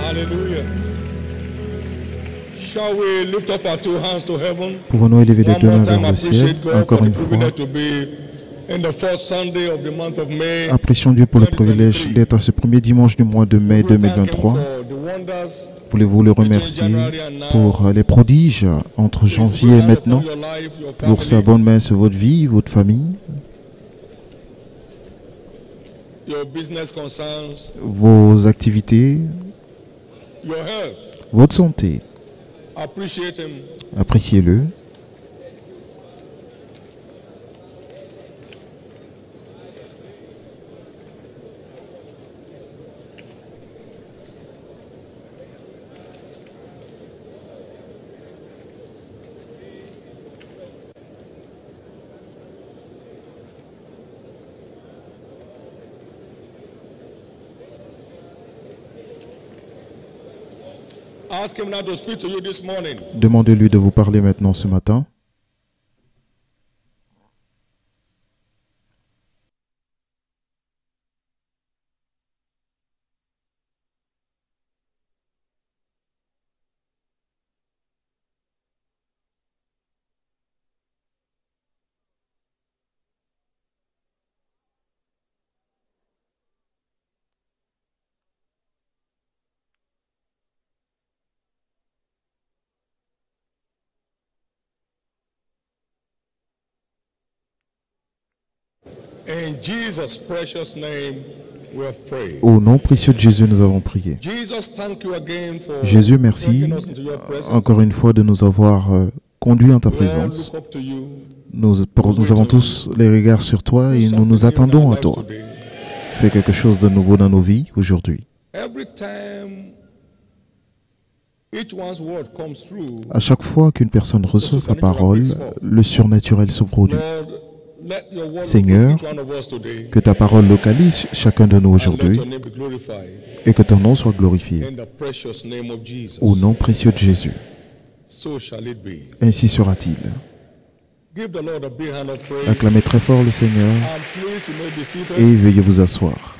Hallelujah. Shall we lift up our two hands to heaven? Pouvons-nous élever les One deux more mains time, vers le ciel, appreciate God encore for the une fois. privilege to be in the first Sunday of the month of May. Apprécions Dieu pour le privilège d'être à ce premier dimanche du mois de mai 2023. Voulez-vous le remercier pour les prodiges entre janvier et maintenant, pour sa bonne main sur votre vie, votre famille, Your business concerns, vos activités, your health. votre santé. Appreciate Him. Appréciez-le. Ask Him now to speak to you this morning. Demandez-lui de vous parler maintenant ce matin. In Jesus' precious name, we have prayed. Au nom précieux de Jésus, nous avons prié. Jesus, thank you again for Jésus, merci bringing us into your presence. encore une fois de nous avoir conduits en ta We présence. look up to you. Nous avons tous les regards sur toi et nous nous attendons à toi. Fais quelque chose de nouveau dans nos vies aujourd'hui. Every time each one's word comes through, À chaque fois qu'une personne reçoit sa parole, le surnaturel se produit. Lord, let your word Seigneur, locate each one of us today. que ta parole localise chacun de nous And let aujourd'hui your name be glorified. et que ton nom soit glorifié. In the precious name of Jesus. Au nom précieux de Jésus. So shall it be. Ainsi sera-t-il. Give the Lord a big hand of praise. Acclamez très fort le Seigneur And please, you may be seated. et veuillez vous asseoir.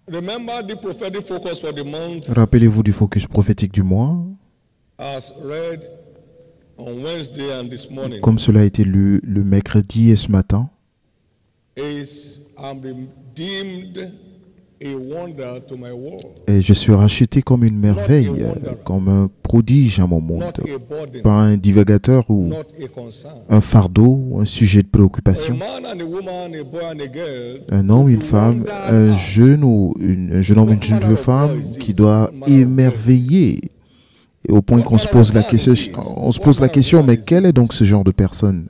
Remember the prophetic focus for the month Rappelez-vous du focus prophétique du mois, as read on Wednesday and this morning. comme cela a été lu le mercredi et ce matin. Is I'm redeemed a wonder to my world. Et je suis racheté comme une merveille, comme un prodige à mon monde. Not a burden, Pas un divagateur ou not a concern. un fardeau, un sujet de A préoccupation. man and a woman, a boy and a girl, Un homme, une femme, un jeune ou un jeune homme, une jeune femme qui doit émerveiller. Et au point qu'on se pose la question, mais quel est donc ce genre de personne?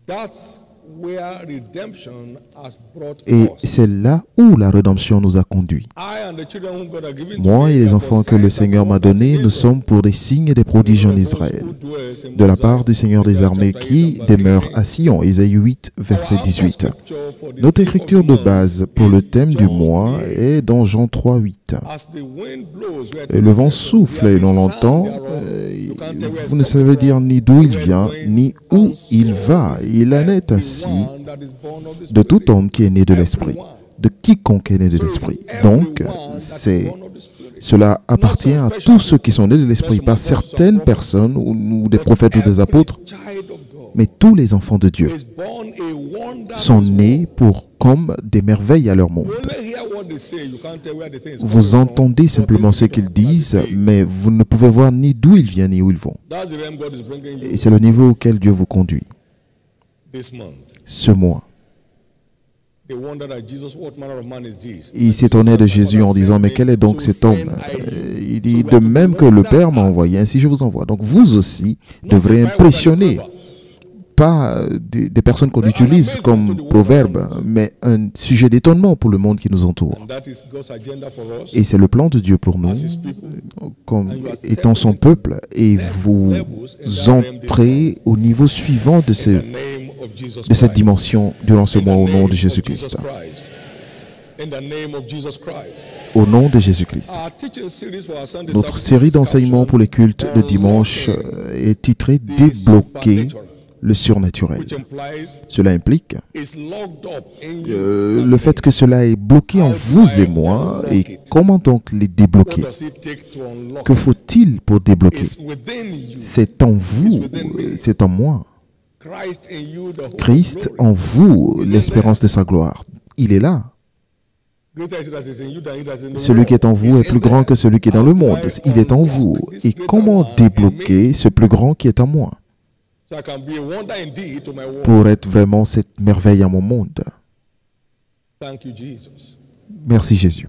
that's where redemption has brought Et us. c'est là où la rédemption nous a conduits. I and the children whom God has given to Moi me et les are enfants for que le signs and Seigneur m'a wonders donnés, in nous Israel. sommes pour des signes et des prodiges en Israël. De la part du Seigneur des armées qui demeure à Sion. Ésaïe 8, verset 18. Notre écriture de base pour le thème du mois est dans Jean 3, 8. Et le vent souffle et l'on l'entend. Vous ne savez dire ni d'où il vient, ni où il va. Il en est ainsi de tout homme qui est né de l'Esprit, de quiconque est né de l'Esprit. Donc, cela appartient à tous ceux qui sont nés de l'Esprit, pas certaines personnes ou des prophètes ou des apôtres, mais tous les enfants de Dieu sont nés comme des merveilles à leur monde. Vous entendez simplement ce qu'ils disent, mais vous ne pouvez voir ni d'où ils viennent ni où ils vont. Et c'est le niveau auquel Dieu vous conduit. Ce mois. Il s'étonnait de Jésus en disant, mais quel est donc cet homme? Il dit, de même que le Père m'a envoyé, ainsi je vous envoie. Donc vous aussi devrez impressionner, pas des personnes qu'on utilise comme proverbe, mais un sujet d'étonnement pour le monde qui nous entoure. Et c'est le plan de Dieu pour nous, comme étant son peuple, et vous entrez au niveau suivant de cette dimension durant ce mois au nom de Jésus-Christ. au nom de Jésus-Christ. Notre série d'enseignements pour les cultes de dimanche est titrée « Débloquer le surnaturel ». Cela implique le fait que cela est bloqué en vous et moi, et comment donc les débloquer? Que faut-il pour débloquer? C'est en vous, c'est en moi. Christ en vous, l'espérance de sa gloire. Il est là. Celui qui est en vous est plus grand que celui qui est dans le monde. Il est en vous. Et comment débloquer ce plus grand qui est en moi pour être vraiment cette merveille à mon monde? Merci Jésus.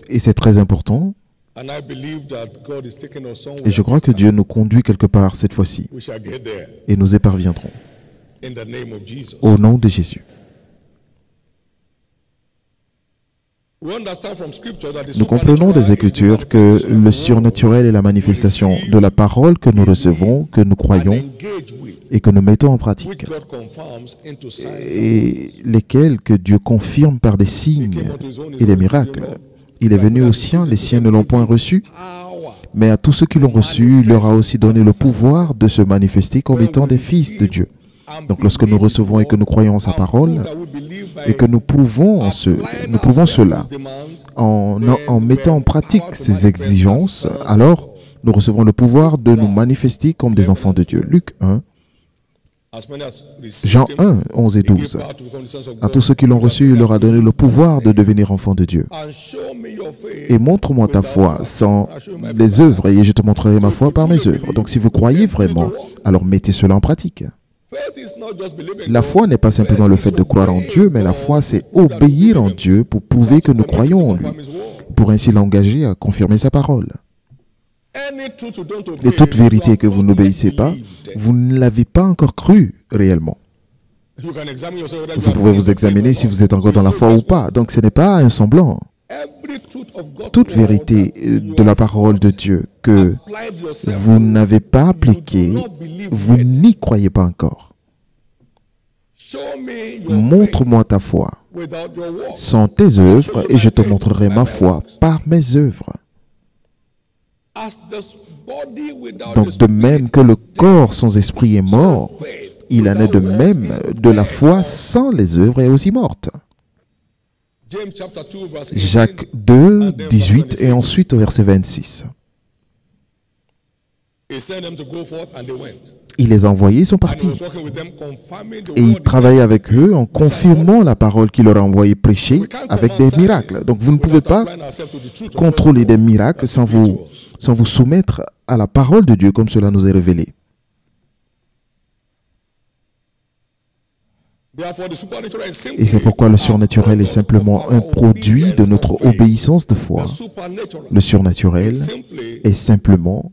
Et c'est très important. Et je crois que Dieu nous conduit quelque part cette fois-ci. Et nous y parviendrons. Au nom de Jésus. Nous comprenons des Écritures que le surnaturel est la manifestation de la parole que nous recevons, que nous croyons et que nous mettons en pratique, et lesquels que Dieu confirme par des signes et des miracles. Il est venu aux siens, les siens ne l'ont point reçu, mais à tous ceux qui l'ont reçu, il leur a aussi donné le pouvoir de se manifester comme étant des fils de Dieu. Donc lorsque nous recevons et que nous croyons en sa parole, et que nous prouvons cela en mettant en pratique ces exigences, alors nous recevons le pouvoir de nous manifester comme des enfants de Dieu. Luc 1, Jean 1, 11 et 12. À tous ceux qui l'ont reçu, il leur a donné le pouvoir de devenir enfants de Dieu. Et montre-moi ta foi sans les œuvres, et je te montrerai ma foi par mes œuvres. Donc si vous croyez vraiment, alors mettez cela en pratique. La foi n'est pas simplement le fait de croire en Dieu, mais la foi, c'est obéir en Dieu pour prouver que nous croyons en lui, pour ainsi l'engager à confirmer sa parole. Et toute vérité que vous n'obéissez pas, vous ne l'avez pas encore cru réellement. Vous pouvez vous examiner si vous êtes encore dans la foi ou pas. Donc ce n'est pas un semblant. Toute vérité de la parole de Dieu que vous n'avez pas appliquée, vous n'y croyez pas encore. Montre-moi ta foi sans tes œuvres et je te montrerai ma foi par mes œuvres. Donc de même que le corps sans esprit est mort, il en est de même de la foi sans les œuvres est aussi morte. Jacques 2, 18 et ensuite au verset 26. Il les a envoyés, ils sont partis. Et il travaillait avec eux en confirmant la parole qu'il leur a envoyé prêcher avec des miracles. Donc vous ne pouvez pas contrôler des miracles sans vous soumettre à la parole de Dieu comme cela nous est révélé. Et c'est pourquoi le surnaturel est simplement un produit de notre obéissance de foi. Le surnaturel est simplement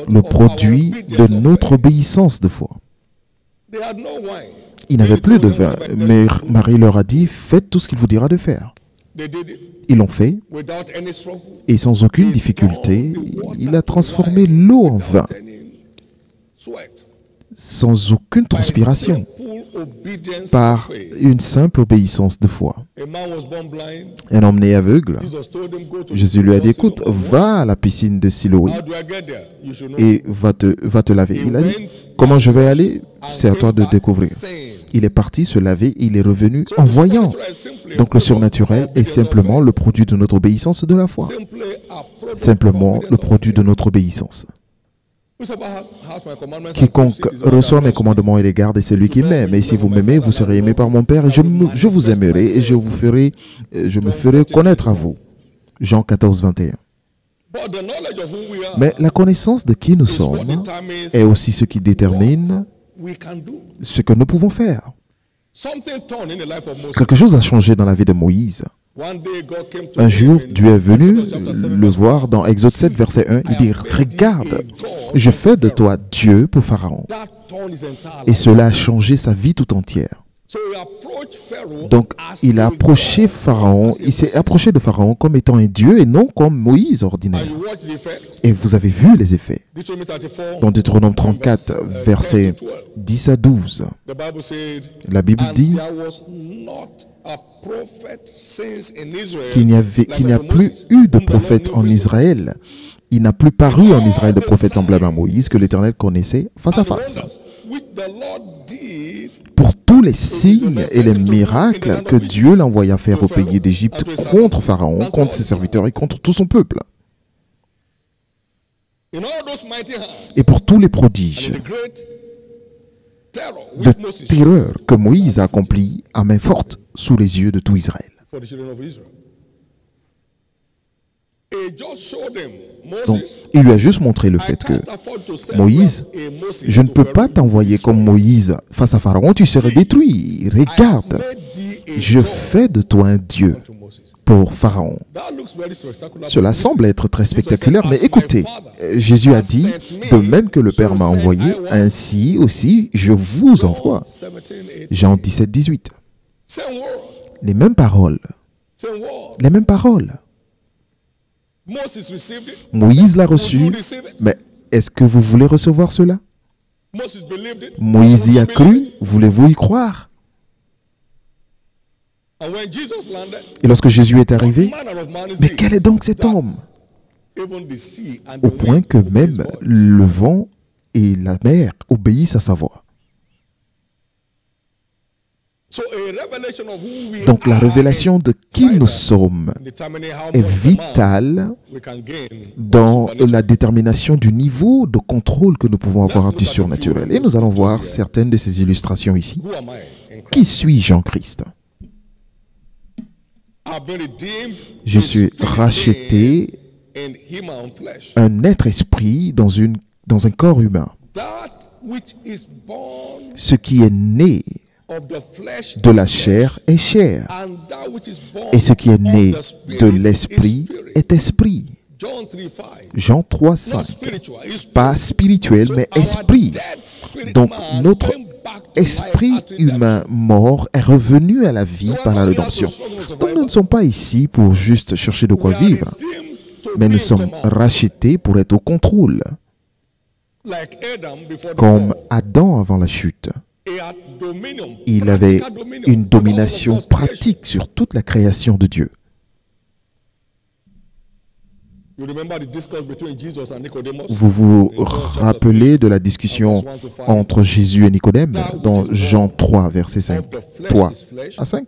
le produit de notre obéissance de foi. Ils n'avaient plus de vin, mais Marie leur a dit, faites tout ce qu'il vous dira de faire. Ils l'ont fait, et sans aucune difficulté, il a transformé l'eau en vin, sans aucune transpiration, par une simple obéissance de foi. Un homme né aveugle, Jésus lui a dit, écoute, va à la piscine de Siloé et va te laver. Il a dit, comment je vais aller? C'est à toi de découvrir. Il est parti se laver, il est revenu en voyant. Donc le surnaturel est simplement le produit de notre obéissance de la foi. Simplement le produit de notre obéissance. Quiconque reçoit mes commandements et les garde est celui qui m'aime. Et si vous m'aimez, vous serez aimé par mon Père et je vous aimerai et je me ferai connaître à vous. Jean 14, 21. Mais la connaissance de qui nous sommes est aussi ce qui détermine ce que nous pouvons faire. Quelque chose a changé dans la vie de Moïse. Un jour, Dieu est venu le voir dans Exode 7, verset 1. Il dit, regarde, je fais de toi Dieu pour Pharaon. Et cela a changé sa vie tout entière. Donc, il a approché Pharaon, il s'est approché de Pharaon comme étant un Dieu et non comme Moïse ordinaire. Et vous avez vu les effets. Dans Deutéronome 34, versets 10 à 12, la Bible dit qu'il n'y a plus eu de prophète en Israël. Il n'a plus paru en Israël de prophète semblable à Moïse que l'Éternel connaissait face à face. Pour tous les signes et les miracles que Dieu l'envoya faire au pays d'Égypte contre Pharaon, contre ses serviteurs et contre tout son peuple. Et pour tous les prodiges de terreur que Moïse a accomplis à main forte sous les yeux de tout Israël. Donc, il lui a juste montré le fait que Moïse, je ne peux pas t'envoyer comme Moïse face à Pharaon, tu serais détruit. Regarde, je fais de toi un Dieu pour Pharaon. Cela semble être très spectaculaire, mais écoutez, Jésus a dit, de même que le Père m'a envoyé, ainsi aussi je vous envoie. Jean 17, 18. Les mêmes paroles. Les mêmes paroles. Moïse l'a reçu, mais est-ce que vous voulez recevoir cela? Moïse y a cru, voulez-vous y croire? Et lorsque Jésus est arrivé, mais quel est donc cet homme? Au point que même le vent et la mer obéissent à sa voix. Donc la révélation de qui nous sommes est vitale dans la détermination du niveau de contrôle que nous pouvons avoir du surnaturel. Et nous allons voir certaines de ces illustrations ici. Qui suis-je en Christ? Je suis racheté, un être esprit dans un corps humain. Ce qui est né de la chair est chair, et ce qui est né de l'esprit est esprit. Jean 3, 5. Pas spirituel, mais esprit. Donc notre esprit humain mort est revenu à la vie par la rédemption. Donc nous ne sommes pas ici pour juste chercher de quoi vivre, mais nous sommes rachetés pour être au contrôle. Comme Adam avant la chute. Il avait une domination pratique sur toute la création de Dieu. Vous vous rappelez de la discussion entre Jésus et Nicodème dans Jean 3, verset 5, 3 à 5.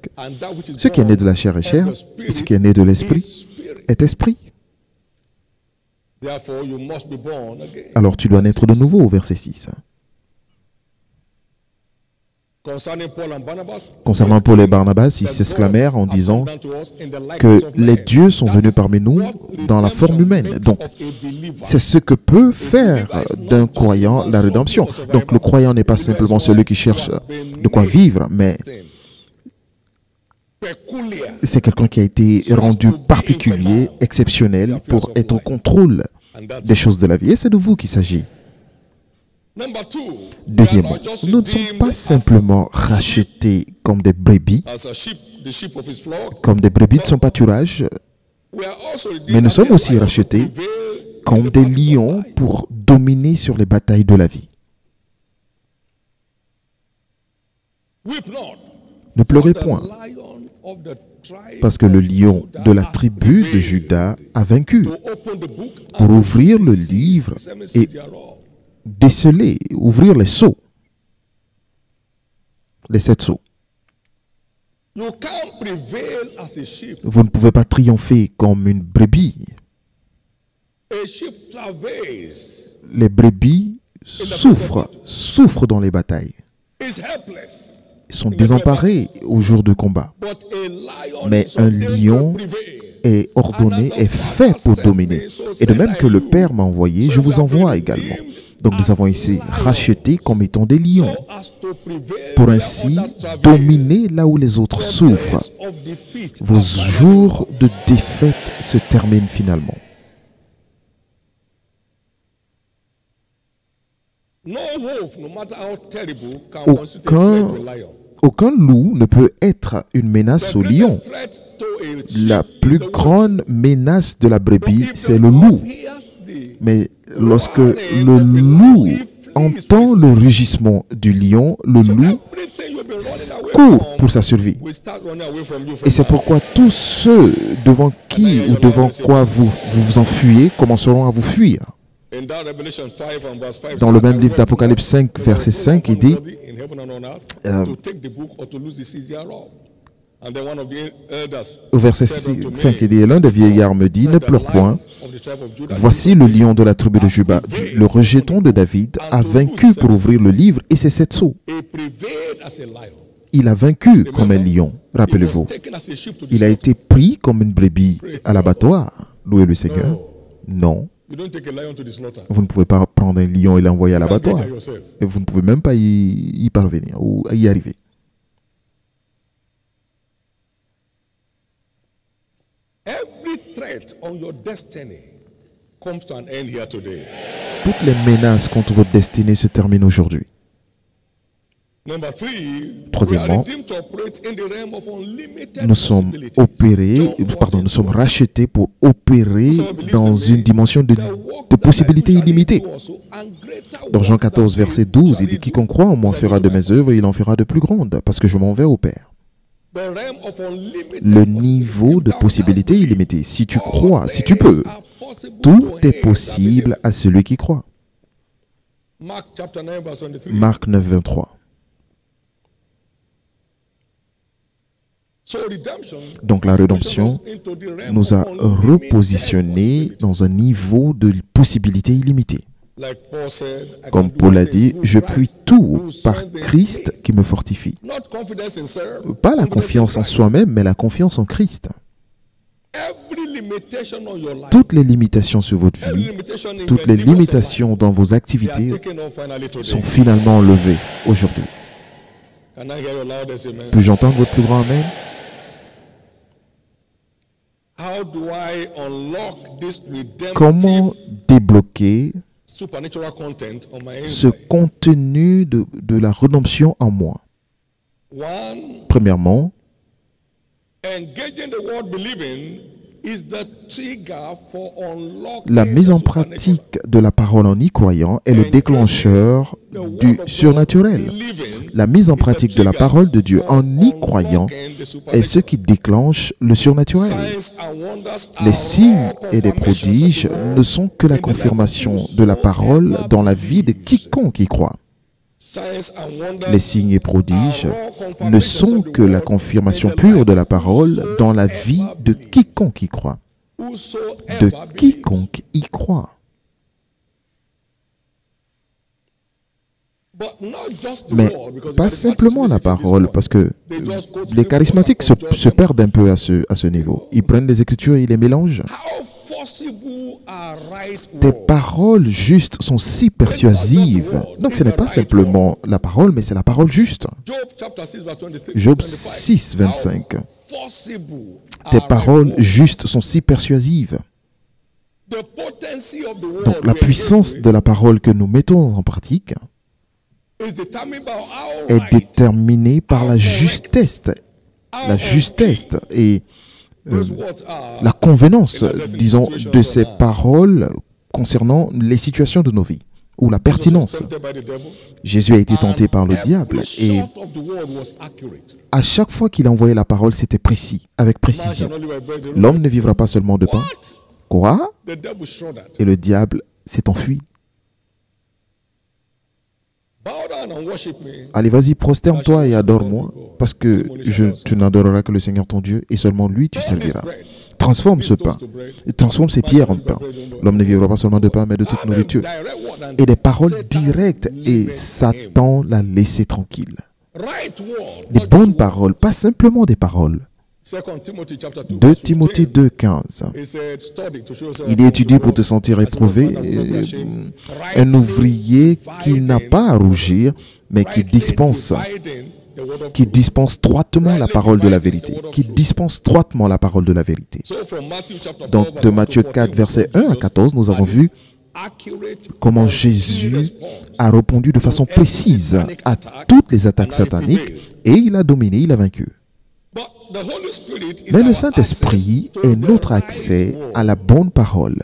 Ce qui est né de la chair est chair, et ce qui est né de l'esprit est esprit. Alors tu dois naître de nouveau au verset 6. Concernant Paul et Barnabas, ils s'exclamèrent en disant que les dieux sont venus parmi nous dans la forme humaine. Donc, c'est ce que peut faire d'un croyant la rédemption. Donc, le croyant n'est pas simplement celui qui cherche de quoi vivre, mais c'est quelqu'un qui a été rendu particulier, exceptionnel, pour être au contrôle des choses de la vie. Et c'est de vous qu'il s'agit. Deuxièmement, nous ne sommes pas simplement rachetés comme des brebis de son pâturage, mais nous sommes aussi rachetés comme des lions pour dominer sur les batailles de la vie. Ne pleurez point, parce que le lion de la tribu de Juda a vaincu pour ouvrir le livre et déceler, ouvrir les seaux, les 7 seaux. Vous ne pouvez pas triompher comme une brebis. Les brebis souffrent dans les batailles. Ils sont désemparés au jour de combat. Mais un lion est ordonné, est fait pour dominer. Et de même que le Père m'a envoyé, je vous envoie également. Donc nous avons ici racheté comme étant des lions, pour ainsi dominer là où les autres souffrent. Vos jours de défaite se terminent finalement. Aucun loup ne peut être une menace au lion. La plus grande menace de la brebis, c'est le loup. Mais lorsque le loup entend le rugissement du lion, le loup court pour sa survie. Et c'est pourquoi tous ceux devant qui ou devant quoi vous vous enfuyez commenceront à vous fuir. Dans le même livre d'Apocalypse 5, verset 5, il dit au verset 5, il dit, l'un des vieillards me dit, ne pleure point, voici le lion de la tribu de Juda, le rejeton de David, a vaincu pour ouvrir le livre et ses 7 sceaux. Il a vaincu comme un lion, rappelez-vous. Il a été pris comme une brebis à l'abattoir. Louez le Seigneur. Non. Vous ne pouvez pas prendre un lion et l'envoyer à l'abattoir. Et vous ne pouvez même pas y parvenir ou y arriver. Toutes les menaces contre votre destinée se terminent aujourd'hui. Troisièmement, nous sommes rachetés pour opérer dans une dimension de possibilités illimitées. Dans Jean 14, verset 12, il dit, quiconque croit en moi fera de mes œuvres et il en fera de plus grandes, parce que je m'en vais au Père. Le niveau de possibilités illimitées. Si tu crois, si tu peux, tout est possible à celui qui croit. Marc 9, 23. Donc la rédemption nous a repositionnés dans un niveau de possibilités illimitées. Comme Paul a dit, je puis tout par Christ qui me fortifie. Pas la confiance en soi-même, mais la confiance en Christ. Toutes les limitations sur votre vie, toutes les limitations dans vos activités sont finalement enlevées aujourd'hui. Puis-je entendre votre plus grand Amen? Comment débloquer ce contenu de la rédemption en moi? Premièrement, la mise en pratique de la parole en y croyant est le déclencheur du surnaturel. La mise en pratique de la parole de Dieu en y croyant est ce qui déclenche le surnaturel. Les signes et les prodiges ne sont que la confirmation de la parole dans la vie de quiconque y croit. Les signes et prodiges ne sont que la confirmation pure de la parole dans la vie de quiconque y croit. De quiconque y croit. Mais pas simplement la parole, parce que les charismatiques se perdent un peu à ce niveau. Ils prennent les Écritures et ils les mélangent. Tes paroles justes sont si persuasives. Donc ce n'est pas simplement la parole, mais c'est la parole juste. Job 6, 25. Tes paroles justes sont si persuasives. Donc la puissance de la parole que nous mettons en pratique est déterminée par la justesse. La justesse et la convenance, disons, de ces paroles concernant les situations de nos vies, ou la pertinence. Jésus a été tenté par le diable et à chaque fois qu'il envoyait la parole, c'était précis, avec précision. L'homme ne vivra pas seulement de pain. Quoi? Et le diable s'est enfui. Allez, vas-y, prosterne-toi et adore-moi, parce que tu n'adoreras que le Seigneur ton Dieu, et seulement lui tu serviras. Transforme ce pain, transforme ces pierres en pain. L'homme ne vivra pas seulement de pain, mais de toute nourriture. Et des paroles directes, et Satan l'a laissé tranquille. Des bonnes paroles, pas simplement des paroles. 2 Timothée 2, 15. Il étudie pour te sentir éprouvé, un ouvrier qui n'a pas à rougir, mais qui dispense droitement la parole de la vérité. Qui dispense droitement la parole de la vérité. Donc, de Matthieu 4, versets 1 à 14, nous avons vu comment Jésus a répondu de façon précise à toutes les attaques sataniques Et il a dominé, il a vaincu. Mais le Saint-Esprit est notre accès à la bonne parole.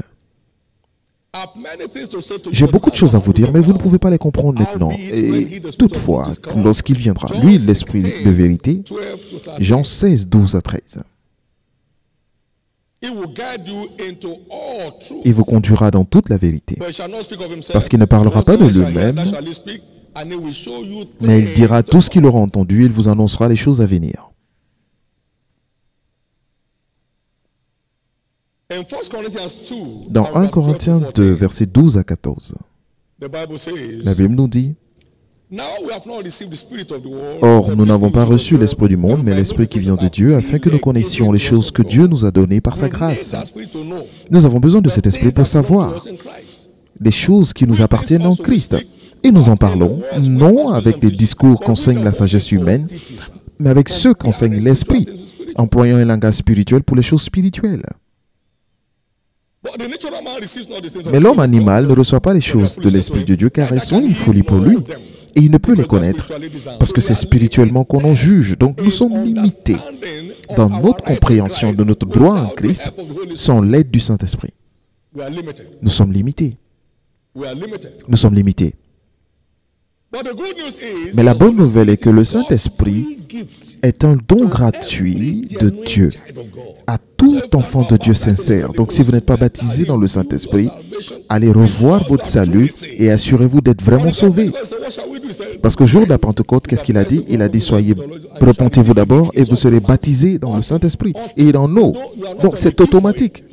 J'ai beaucoup de choses à vous dire, mais vous ne pouvez pas les comprendre maintenant. Et toutefois, lorsqu'il viendra, lui, l'Esprit de vérité, Jean 16, 12 à 13. Il vous conduira dans toute la vérité. Parce qu'il ne parlera pas de lui-même, mais il dira tout ce qu'il aura entendu, il vous annoncera les choses à venir. Dans 1 Corinthiens 2, versets 12 à 14, la Bible nous dit: Or, nous n'avons pas reçu l'esprit du monde, mais l'esprit qui vient de Dieu, afin que nous connaissions les choses que Dieu nous a données par sa grâce. Nous avons besoin de cet esprit pour savoir les choses qui nous appartiennent en Christ. Et nous en parlons, non avec les discours qu'enseigne la sagesse humaine, mais avec ceux qu'enseigne l'esprit, employant un langage spirituel pour les choses spirituelles. Mais l'homme animal ne reçoit pas les choses de l'Esprit de Dieu, car elles sont une folie pour lui. Et il ne peut les connaître, parce que c'est spirituellement qu'on en juge. Donc nous sommes limités dans notre compréhension de notre droit en Christ sans l'aide du Saint-Esprit. Nous sommes limités. Nous sommes limités. Mais la bonne nouvelle est que le Saint-Esprit est un don gratuit de Dieu à tout enfant de Dieu sincère. Donc si vous n'êtes pas baptisé dans le Saint-Esprit, allez revoir votre salut et assurez-vous d'être vraiment sauvé. Parce qu'au jour de la Pentecôte, qu'est-ce qu'il a dit? Il a dit: soyez, repentez-vous d'abord et vous serez baptisés dans le Saint-Esprit et dans l'eau. Donc c'est automatique.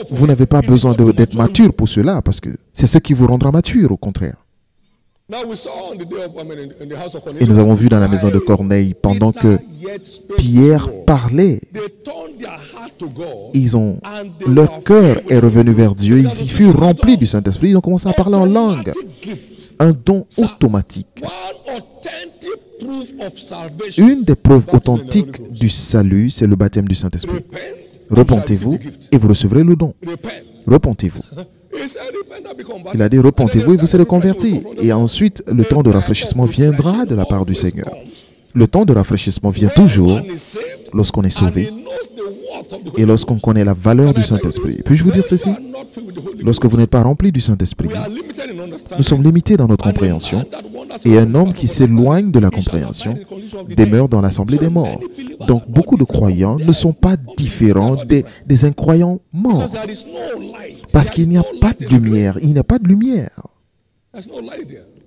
Vous n'avez pas besoin d'être mature pour cela, parce que c'est ce qui vous rendra mature, au contraire. Et nous avons vu dans la maison de Corneille, pendant que Pierre parlait, leur cœur est revenu vers Dieu, ils y furent remplis du Saint-Esprit, ils ont commencé à parler en langue. Un don automatique. Une des preuves authentiques du salut, c'est le baptême du Saint-Esprit. Repentez-vous et vous recevrez le don. Repentez-vous. Il a dit: repentez-vous et vous serez convertis. Et ensuite, le temps de rafraîchissement viendra de la part du Seigneur. Le temps de rafraîchissement vient toujours lorsqu'on est sauvé et lorsqu'on connaît la valeur du Saint-Esprit. Puis-je vous dire ceci? Lorsque vous n'êtes pas rempli du Saint-Esprit, nous sommes limités dans notre compréhension, et un homme qui s'éloigne de la compréhension demeure dans l'assemblée des morts. Donc beaucoup de croyants ne sont pas différents des incroyants morts, parce qu'il n'y a pas de lumière. Il n'y a pas de lumière.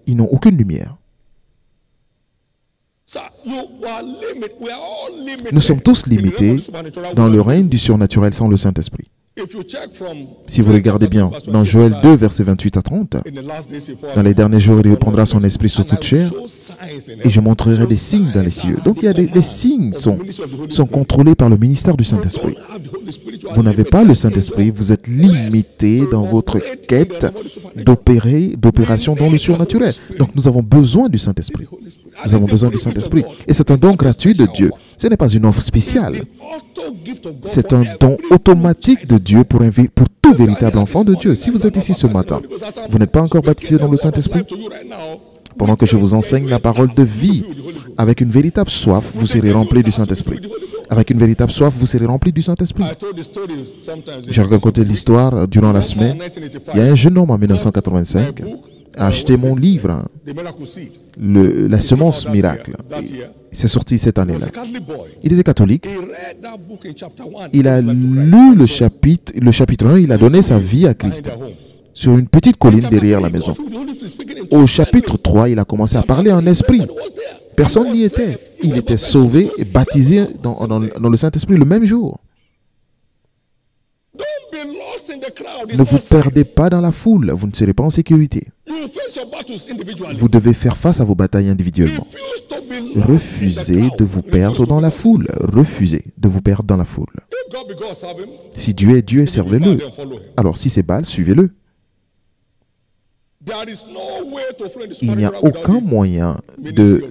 Ils n'ont aucune lumière. Nous sommes tous limités dans le règne du surnaturel sans le Saint-Esprit. Si vous regardez bien, dans Joël 2, versets 28 à 30, dans les derniers jours, il répandra son esprit sur toute chair, et je montrerai des signes dans les cieux. Donc il y a des signes sont contrôlés par le ministère du Saint-Esprit. Vous n'avez pas le Saint-Esprit, vous êtes limité dans votre quête d'opération dans le surnaturel. Donc nous avons besoin du Saint-Esprit. Nous avons besoin du Saint-Esprit. Et c'est un don gratuit de Dieu. Ce n'est pas une offre spéciale. C'est un don automatique de Dieu pour tout véritable enfant de Dieu. Si vous êtes ici ce matin, vous n'êtes pas encore baptisé dans le Saint-Esprit, pendant que je vous enseigne la parole de vie, avec une véritable soif, vous serez rempli du Saint-Esprit. Avec une véritable soif, vous serez rempli du Saint-Esprit. J'ai raconté l'histoire durant la semaine. Il y a un jeune homme en 1985 a acheté mon livre, La semence miracle. C'est sorti cette année-là. Il était catholique. Il a lu le chapitre 1, il a donné sa vie à Christ sur une petite colline derrière la maison. Au chapitre 3, il a commencé à parler en esprit. Personne n'y était. Il était sauvé et baptisé dans le Saint-Esprit le même jour. Ne vous perdez pas dans la foule, vous ne serez pas en sécurité. Vous devez faire face à vos batailles individuellement. Refusez de vous perdre dans la foule. Refusez de vous perdre dans la foule. Si Dieu est Dieu, servez-le. Alors si c'est Baal, suivez-le. Il n'y a aucun moyen de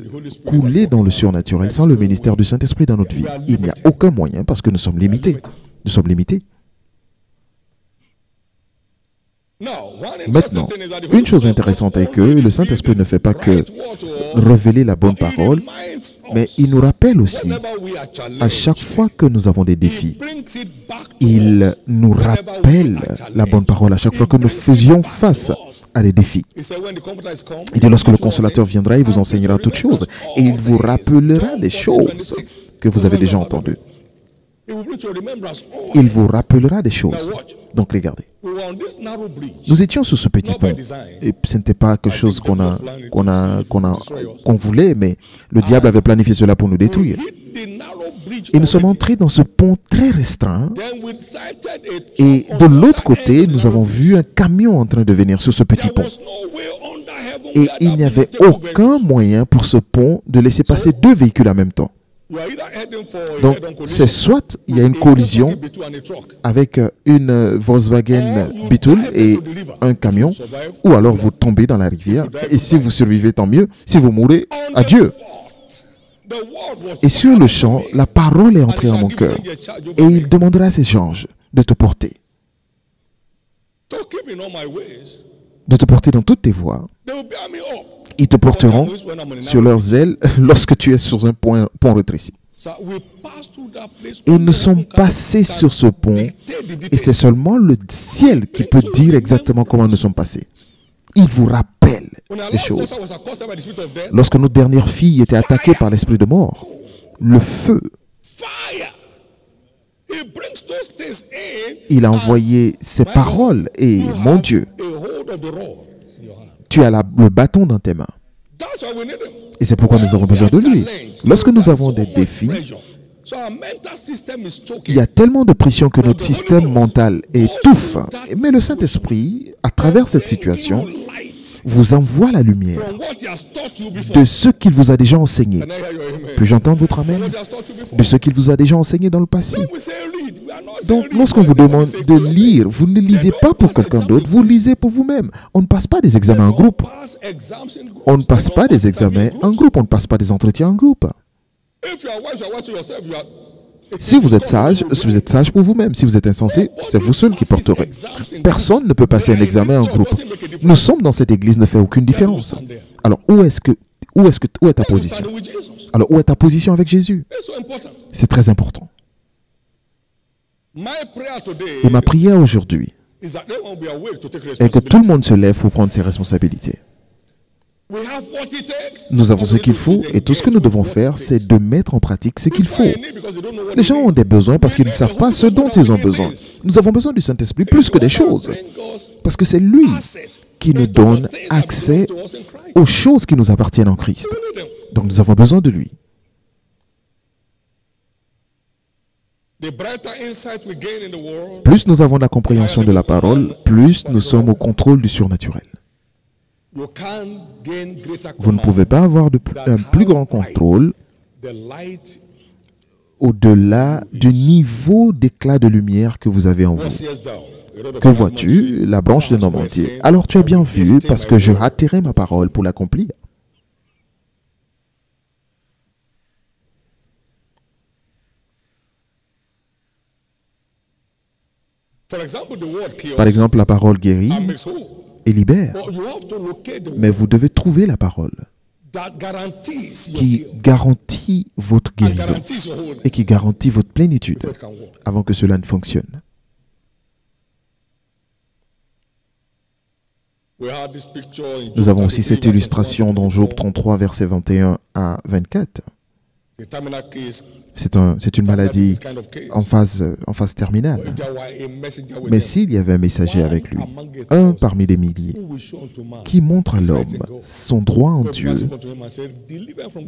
couler dans le surnaturel sans le ministère du Saint-Esprit dans notre vie. Il n'y a aucun moyen parce que nous sommes limités. Nous sommes limités. Maintenant, une chose intéressante est que le Saint-Esprit ne fait pas que révéler la bonne parole, mais il nous rappelle aussi, à chaque fois que nous avons des défis, il nous rappelle la bonne parole à chaque fois que nous faisions face à des défis. Il dit, lorsque le Consolateur viendra, il vous enseignera toutes choses et il vous rappellera des choses que vous avez déjà entendues. Il vous rappellera des choses. Donc regardez, nous étions sur ce petit pont et ce n'était pas quelque chose qu'on voulait, mais le diable avait planifié cela pour nous détruire. Et nous sommes entrés dans ce pont très restreint et de l'autre côté, nous avons vu un camion en train de venir sur ce petit pont. Et il n'y avait aucun moyen pour ce pont de laisser passer deux véhicules en même temps. Donc, c'est soit il y a une collision avec une Volkswagen Beetle et un camion, ou alors vous tombez dans la rivière. Et si vous survivez, tant mieux. Si vous mourrez, adieu. Et sur le champ, la parole est entrée en mon cœur. Et il demandera à ses anges de te porter. De te porter dans toutes tes voies. Ils te porteront sur leurs ailes lorsque tu es sur un pont rétréci. Et nous sommes passés sur ce pont et c'est seulement le ciel qui peut dire exactement comment nous sommes passés. Il vous rappelle les choses. Lorsque notre dernière fille était attaquée par l'esprit de mort, le feu, il a envoyé ses paroles et mon Dieu, tu as le bâton dans tes mains. Et c'est pourquoi nous avons besoin de lui. Lorsque nous avons des défis, il y a tellement de pression que notre système mental étouffe. Mais le Saint-Esprit, à travers cette situation, vous envoie la lumière de ce qu'il vous a déjà enseigné. Puis-je entendre votre amen? De ce qu'il vous a déjà enseigné dans le passé. Donc, lorsqu'on vous demande de lire, vous ne lisez pas pour quelqu'un d'autre, vous lisez pour vous-même. On ne passe pas des examens en groupe. On ne passe pas des examens en groupe. On ne passe pas des entretiens en groupe. Si vous êtes sage pour vous-même. Si vous êtes insensé, c'est vous seul qui porterez. Personne ne peut passer un examen en groupe. Nous sommes dans cette église, ne fait aucune différence. Alors, où est ta position? Alors, où est ta position avec Jésus? C'est très important. Et ma prière aujourd'hui est que tout le monde se lève pour prendre ses responsabilités. Nous avons ce qu'il faut et tout ce que nous devons faire, c'est de mettre en pratique ce qu'il faut. Les gens ont des besoins parce qu'ils ne savent pas ce dont ils ont besoin. Nous avons besoin du Saint-Esprit plus que des choses. Parce que c'est lui qui nous donne accès aux choses qui nous appartiennent en Christ. Donc nous avons besoin de lui. Plus nous avons de la compréhension de la parole, plus nous sommes au contrôle du surnaturel. Vous ne pouvez pas avoir un plus grand contrôle au-delà du niveau d'éclat de lumière que vous avez en vous. Que vois-tu? La branche d'un homme entier. Alors tu as bien vu, parce que je hâterai ma parole pour l'accomplir. Par exemple, la parole guérit et libère. Mais vous devez trouver la parole qui garantit votre guérison et qui garantit votre plénitude avant que cela ne fonctionne. Nous avons aussi cette illustration dans Job 33, versets 21 à 24. C'est une maladie en phase terminale. Mais s'il y avait un messager avec lui, un parmi des milliers, qui montre à l'homme son droit en Dieu,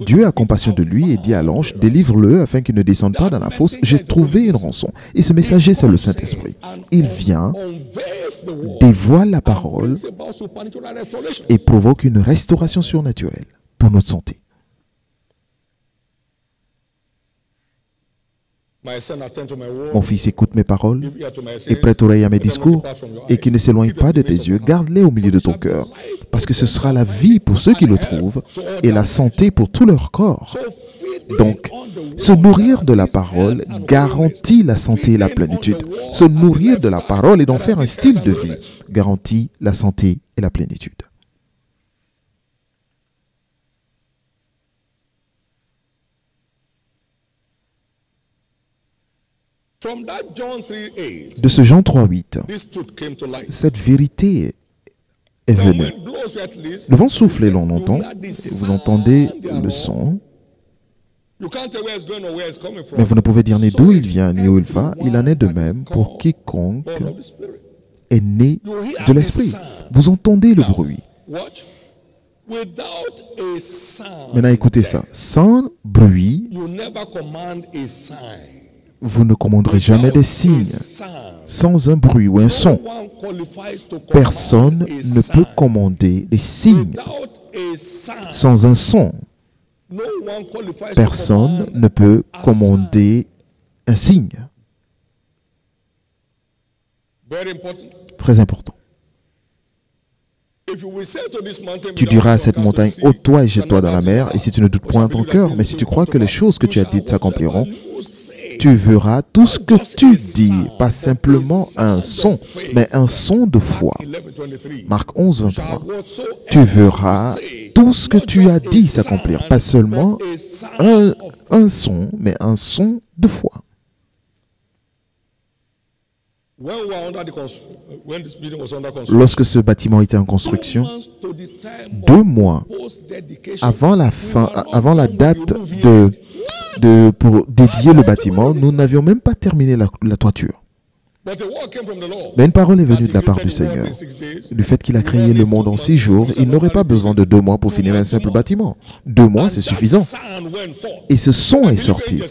Dieu a compassion de lui et dit à l'ange, délivre-le afin qu'il ne descende pas dans la fosse, j'ai trouvé une rançon. Et ce messager, c'est le Saint-Esprit. Il vient, dévoile la parole et provoque une restauration surnaturelle pour notre santé. Mon fils, écoute mes paroles et prête oreille à mes discours et qui ne s'éloigne pas de tes yeux, garde-les au milieu de ton cœur, parce que ce sera la vie pour ceux qui le trouvent et la santé pour tout leur corps. Donc, se nourrir de la parole garantit la santé et la plénitude. Se nourrir de la parole et d'en faire un style de vie garantit la santé et la plénitude. De ce Jean 3,8, cette vérité est venue. Le vent souffle et l'on entend, et vous entendez le son, mais vous ne pouvez dire ni d'où il vient ni où il va. Il en est de même pour quiconque est né de l'esprit. Vous entendez le bruit. Maintenant écoutez ça. Sans bruit, vous ne commanderez jamais des signes. Sans un bruit ou un son, personne ne peut commander des signes. Sans un son, personne ne peut commander un signe. Très important. Tu diras à cette montagne, ôte-toi et jette-toi dans la mer, et si tu ne doutes point en ton cœur, mais si tu crois que les choses que tu as dites s'accompliront, tu verras tout ce que tu dis, pas simplement un son, mais un son de foi. Marc 11, 23. Tu verras tout ce que tu as dit s'accomplir, pas seulement un son, mais un son de foi. Lorsque ce bâtiment était en construction, 2 mois avant la date pour dédier le bâtiment, nous n'avions même pas terminé la toiture. Mais une parole est venue de la part du Seigneur. Du fait qu'il a créé le monde en 6 jours, il n'aurait pas besoin de 2 mois pour finir un simple bâtiment. 2 mois, c'est suffisant. Et ce son est sorti.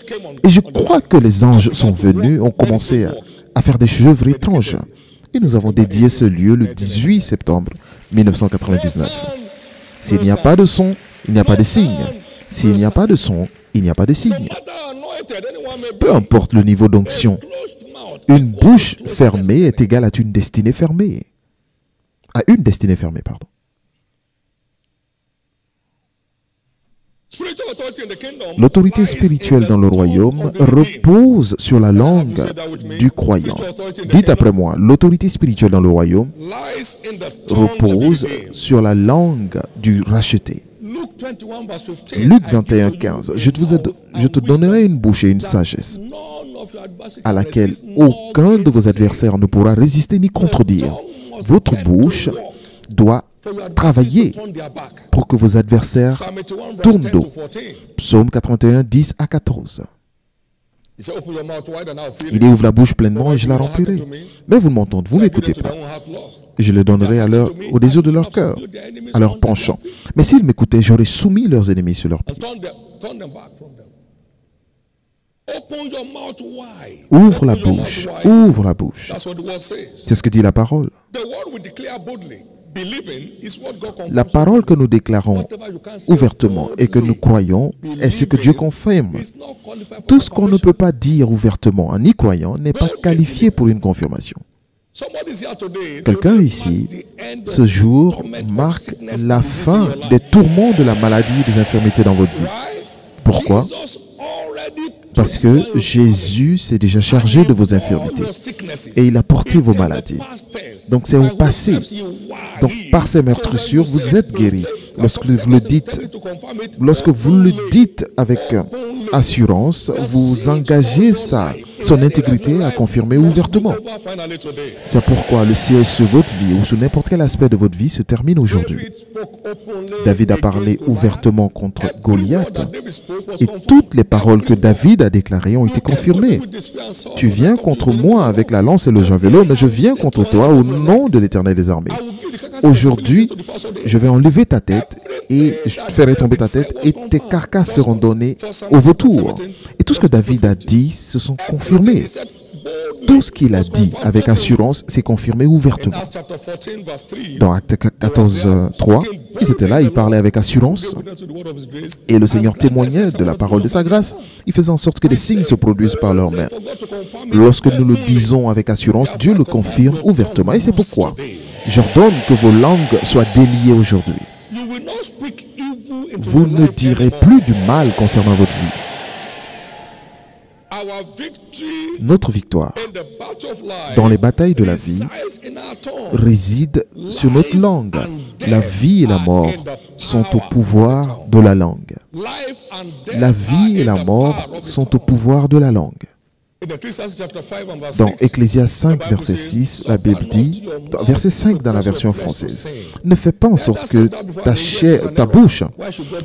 Et je crois que les anges sont venus, ont commencé à faire des œuvres étranges. Et nous avons dédié ce lieu le 18 septembre 1999. S'il n'y a pas de son, il n'y a pas de signe. S'il n'y a pas de son, il n'y a pas de signe. Peu importe le niveau d'onction, une bouche fermée est égale à une destinée fermée. À une destinée fermée, pardon. L'autorité spirituelle dans le royaume repose sur la langue du croyant. Dites après moi, l'autorité spirituelle dans le royaume repose sur la langue du racheté. Luc 21, 15. Je te donnerai une bouche et une sagesse à laquelle aucun de vos adversaires ne pourra résister ni contredire. Votre bouche doit travailler pour que vos adversaires tournent dos. Psaume 81, 10 à 14. Il ouvre la bouche pleinement et je la remplirai. Mais vous m'entendez, vous ne m'écoutez pas. Je le donnerai au désir de leur cœur, à leur penchant. Mais s'ils m'écoutaient, j'aurais soumis leurs ennemis sur leurs pieds. Ouvre la bouche, ouvre la bouche. C'est ce que dit la parole. La parole que nous déclarons ouvertement et que nous croyons est ce que Dieu confirme. Tout ce qu'on ne peut pas dire ouvertement en y croyant n'est pas qualifié pour une confirmation. Quelqu'un ici, ce jour, marque la fin des tourments de la maladie et des infirmités dans votre vie. Pourquoi? Parce que Jésus s'est déjà chargé de vos infirmités et il a porté vos maladies. Donc c'est au passé. Donc par ces meurtrissures, vous êtes guéris. Lorsque vous le dites avec assurance, vous engagez son intégrité à confirmer ouvertement. C'est pourquoi le siège sur votre vie ou sur n'importe quel aspect de votre vie se termine aujourd'hui. David a parlé ouvertement contre Goliath et toutes les paroles que David a déclarées ont été confirmées. Tu viens contre moi avec la lance et le javelot, mais je viens contre toi au nom de l'Éternel des armées. Aujourd'hui, je vais enlever ta tête et je ferai tomber ta tête et tes carcasses seront données au vautour. Et tout ce que David a dit se sont confirmés. Tout ce qu'il a dit avec assurance s'est confirmé ouvertement. Dans Acte 14, 3, ils étaient là, ils parlaient avec assurance et le Seigneur témoignait de la parole de sa grâce. Il faisait en sorte que des signes se produisent par leurs mains. Lorsque nous le disons avec assurance, Dieu le confirme ouvertement et c'est pourquoi j'ordonne que vos langues soient déliées aujourd'hui. Vous ne direz plus du mal concernant votre vie. Notre victoire in the battle of life dans les batailles de la vie resides in our tongue. réside sur notre langue. La vie et la mort sont au pouvoir de la langue. Life and death La vie et are in la the mort power of the sont au tongue. pouvoir de la langue. In Ecclesiastes chapter 5 and verse Dans 6, Ecclésias 5, the Bible verset says, 6, la Bible dit, verset 5 dans la version française, ne fais pas en sorte que ta bouche,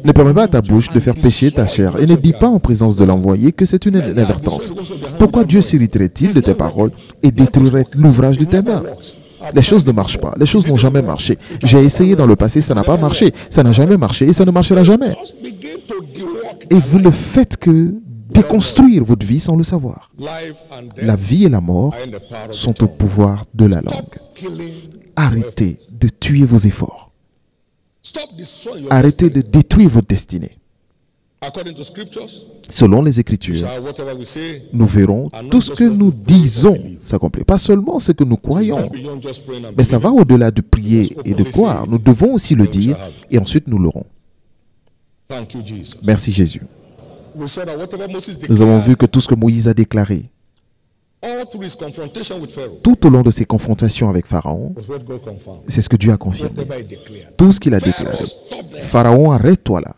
ne permets pas à ta bouche de faire pécher ta chair, et ne dis pas en présence de l'envoyé que c'est une inadvertance. Pourquoi Dieu s'irriterait-il de tes paroles et détruirait l'ouvrage de tes mains? Les choses ne marchent pas, les choses n'ont jamais marché. J'ai essayé dans le passé, ça n'a pas marché, ça n'a jamais marché et ça ne marchera jamais. just begin to dework Et vous ne faites que déconstruire votre vie sans le savoir. life and death La vie et la mort are in the power of the sont au pouvoir de la langue. Stop killing. Arrêtez de tuer vos efforts. Stop destroying your Arrêtez de détruire votre destinée. according to scriptures. Selon les Écritures, Shall whatever we say nous verrons tout ce que nous disons s'accomplir. Pas seulement ce que nous croyons, beyond just praying and mais ça va au-delà de prier et de croire. Nous devons aussi le dire et ensuite nous l'aurons. thank you, Jesus. Merci Jésus. We saw that whatever Moses Nous avons declared vu que tout ce que Moïse a déclaré, all through his confrontation with Pharaoh tout au long de ses confrontations avec Pharaon, was what God confirmed. c'est ce que Dieu a confirmé. Whatever he declared. Tout ce qu'il a déclaré. Pharaoh, stop there. Pharaon, arrête-toi là.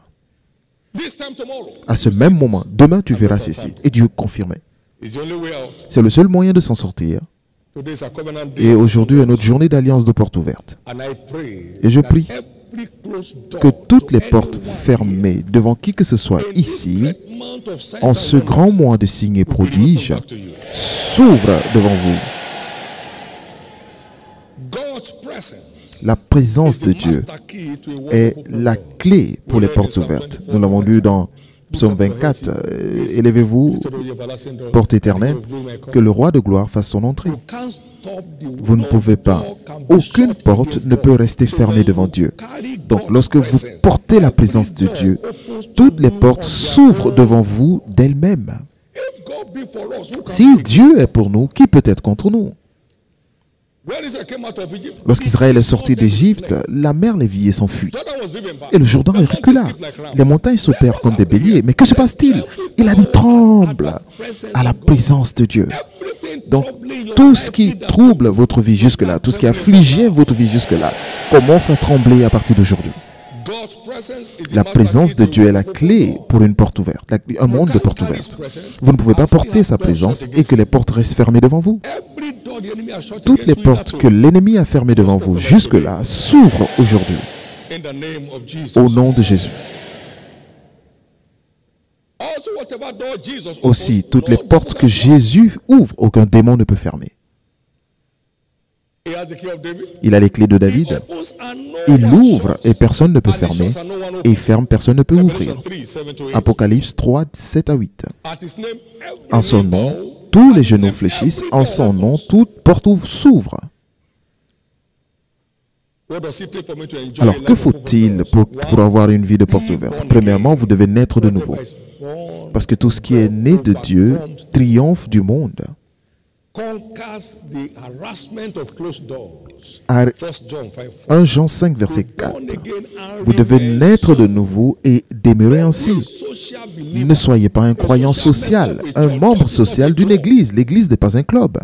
This time tomorrow À ce même moment, demain tu verras ceci. Et Dieu confirmait. is the only way out. C'est le seul moyen de s'en sortir. Today is a covenant Et day. aujourd'hui est notre journée d'alliance de portes ouvertes. And I pray Et je that prie every closed door que toutes les to portes anyone fermées devant qui que ce soit in this ici, great month of signs en and ce wonders, grand mois de signes et will be prodiges, opened back to you. s'ouvrent devant vous. God's presence La présence is the de Dieu master key to a est wonderful la door. clé pour les portes ouvertes. Nous l'avons lu dans Psaume 24. Élevez-vous, porte éternelle, que le roi de gloire fasse son entrée. Vous ne pouvez pas. Aucune porte ne peut rester fermée devant Dieu. Donc lorsque vous portez la présence de Dieu, toutes les portes s'ouvrent devant vous d'elles-mêmes. Si Dieu est pour nous, qui peut être contre nous? Lorsqu'Israël est sorti d'Égypte, la mer Lévi s'enfuit. Et le Jourdain est reculé. Les montagnes s'opèrent comme des béliers. Mais que se passe-t-il? Il a dit tremble à la présence de Dieu. Donc, tout ce qui trouble votre vie jusque-là, tout ce qui affligeait votre vie jusque-là, commence à trembler à partir d'aujourd'hui. La présence de Dieu est la clé pour une porte ouverte, un monde de portes ouvertes. Vous ne pouvez pas porter sa présence et que les portes restent fermées devant vous. Toutes les portes que l'ennemi a fermées devant vous jusque-là s'ouvrent aujourd'hui au nom de Jésus. Aussi, toutes les portes que Jésus ouvre, aucun démon ne peut fermer. Il a les clés de David. Il ouvre et personne ne peut fermer. Et il ferme, personne ne peut ouvrir. Apocalypse 3, 7 à 8. En son nom, tous les genoux fléchissent. En son nom, toute porte s'ouvre. Alors, que faut-il pour avoir une vie de porte ouverte? Premièrement, vous devez naître de nouveau. Parce que tout ce qui est né de Dieu triomphe du monde. 1 Jean 5, verset 4. Vous devez naître de nouveau et demeurer ainsi. Ne soyez pas un croyant social, un membre social d'une église. L'église n'est pas un club.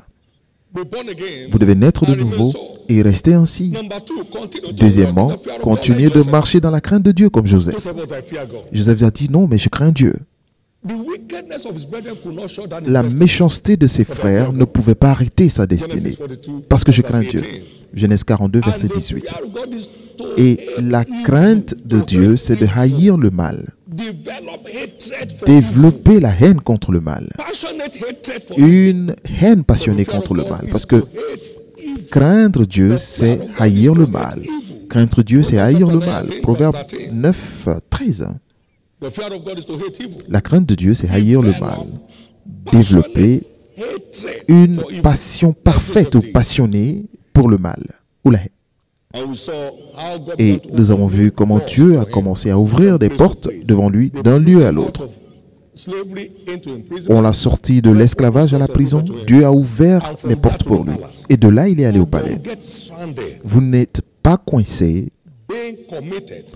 Vous devez naître de nouveau et rester ainsi. Deuxièmement, continuez de marcher dans la crainte de Dieu comme Joseph. Joseph a dit non, mais je crains Dieu. La méchanceté de ses frères ne pouvait pas arrêter sa destinée. Parce que je crains Dieu. Genèse 42, verset 18. Et la crainte de Dieu, c'est de haïr le mal. Développer la haine contre le mal. Une haine passionnée contre le mal. Parce que craindre Dieu, c'est haïr le mal. Craindre Dieu, c'est haïr le mal. Proverbe 9, 13. La crainte de Dieu, c'est haïr le mal. Développer une passion parfaite ou passionnée pour le mal ou la haine. Et nous avons vu comment Dieu a commencé à ouvrir des portes devant lui d'un lieu à l'autre. On l'a sorti de l'esclavage à la prison. Dieu a ouvert les portes pour lui. Et de là, il est allé au palais. Vous n'êtes pas coincé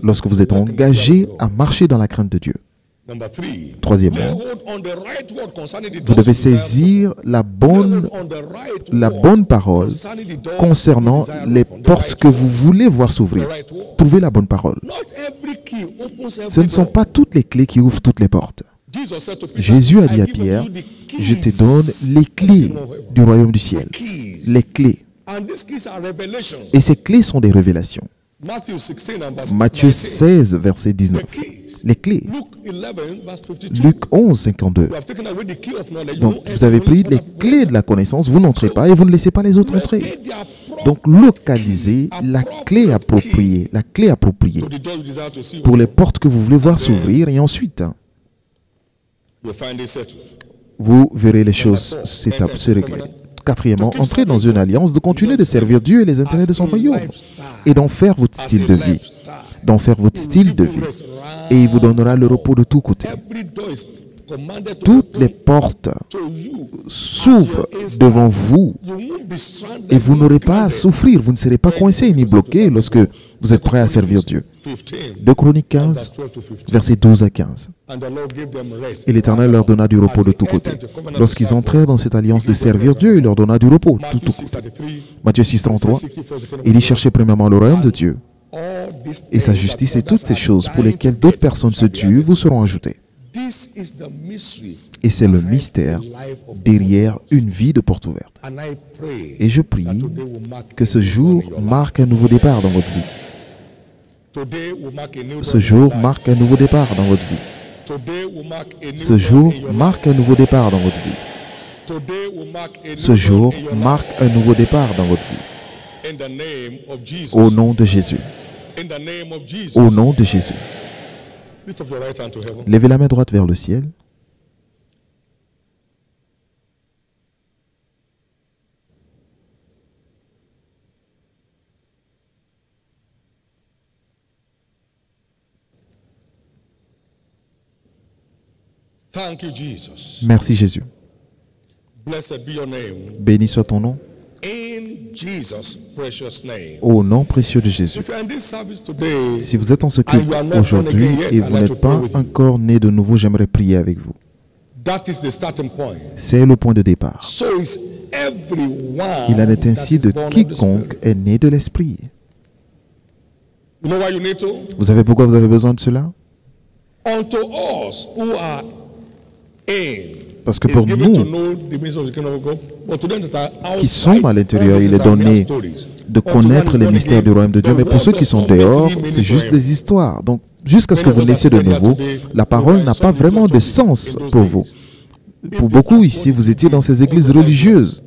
lorsque vous êtes engagé à marcher dans la crainte de Dieu. Number 3. Lay Troisièmement, hold on the right word concerning the vous doors devez you desire. saisir la Lay hold bonne on the right la word bonne parole concerning the doors concernant you desire les open. The portes right que word. vous voulez voir s'ouvrir. The right word. Trouvez la bonne parole. Not every key opens every Ce ne sont door. pas toutes les clés qui ouvrent toutes les portes. Jesus said to Peter, Jésus a I dit à give unto Pierre, you the keys je te donne les clés du royaume du ciel. keys. Les clés. And these keys are revelation. Et ces clés sont des révélations. Matthew 16 and verse Matthieu 19. 16, verset 19. The keys. Les clés. Luke 11 verse 52. Luc 11, 52. You have taken away the key of knowledge. Donc, You vous avez pris les clés de la connaissance, vous n'entrez pas et vous ne laissez pas les autres entrer. locate their proper Donc, localisez la clé appropriée, to the door you desire to see. pour les portes que vous voulez voir s'ouvrir et ensuite, You'll find it settled. vous verrez les choses se régler. Quatrièmement, entrez dans une alliance de continuer de servir Dieu et les intérêts de son royaume et d'en faire votre style de vie. D'en faire votre style de vie. Et il vous donnera le repos de tous côtés. Every door is commanded to Toutes les portes to you. s'ouvrent devant vous You won't be stranded. et vous n'aurez pas à souffrir. Vous ne serez pas coincé ni bloqué lorsque vous êtes prêt à servir Dieu. 15 2 Chroniques 15, 12 to 15. versets 12 à 15. And the Lord gave them rest. Et l'Éternel leur donna du repos de tous côtés. Lorsqu'ils entrèrent dans cette alliance de servir Dieu, il leur donna du repos de Matthew tous côtés. 6:33. Matthieu 6, 33, Seek ye first the kingdom il dit cherchez premièrement le royaume de Dieu all these et sa things justice that et toutes ces others choses are pour dying lesquelles to d'autres get personnes se shall be tuent added. vous seront ajoutées. This is the mystery Et c'est le mystère derrière une vie de porte ouverte. and I pray Et je prie that today will mark que ce a new jour dawn in your life. marque un nouveau départ dans votre vie. Today will mark a new Ce dawn in jour your life. marque un nouveau départ dans votre vie. Today will mark a new Ce dawn jour in your marque un nouveau départ dans votre vie. life. Today will mark a new Ce jour dawn in your life. marque un nouveau départ dans votre vie. In the name of Jesus. Au nom de Jésus. In the name of Jesus. Au nom de Jésus. Lift up your right hand to heaven. Levez la main droite vers le ciel. Thank you, Jesus. Merci Jésus. Blessed be your name. Béni soit ton nom. In Jesus' precious name. Au nom précieux de Jésus. If you're in this service today, Si vous êtes en ce culte aujourd'hui et vous n'êtes pas encore né de nouveau, j'aimerais prier avec vous. that is the starting point. C'est le point de départ. So is everyone Il en est ainsi that de is born of the quiconque Spirit. est né de l'Esprit. You know why you need to? Vous savez pourquoi vous avez besoin de cela? Unto us who are in. Parce que It's pour given to nous know the means of the kingdom of God, but to them that are outside, qui sommes à l'intérieur, all il these est are mere donné stories. de Unto one connaître is les born mystères again, du royaume de Dieu, the mais pour word ceux qui does sont not make dehors, any meaning c'est to juste him. des histoires. Donc, jusqu'à ce que vous naissiez de nouveau, la parole n'a pas vraiment de sens pour vous. Pour beaucoup ici, vous étiez dans ces églises religieuses.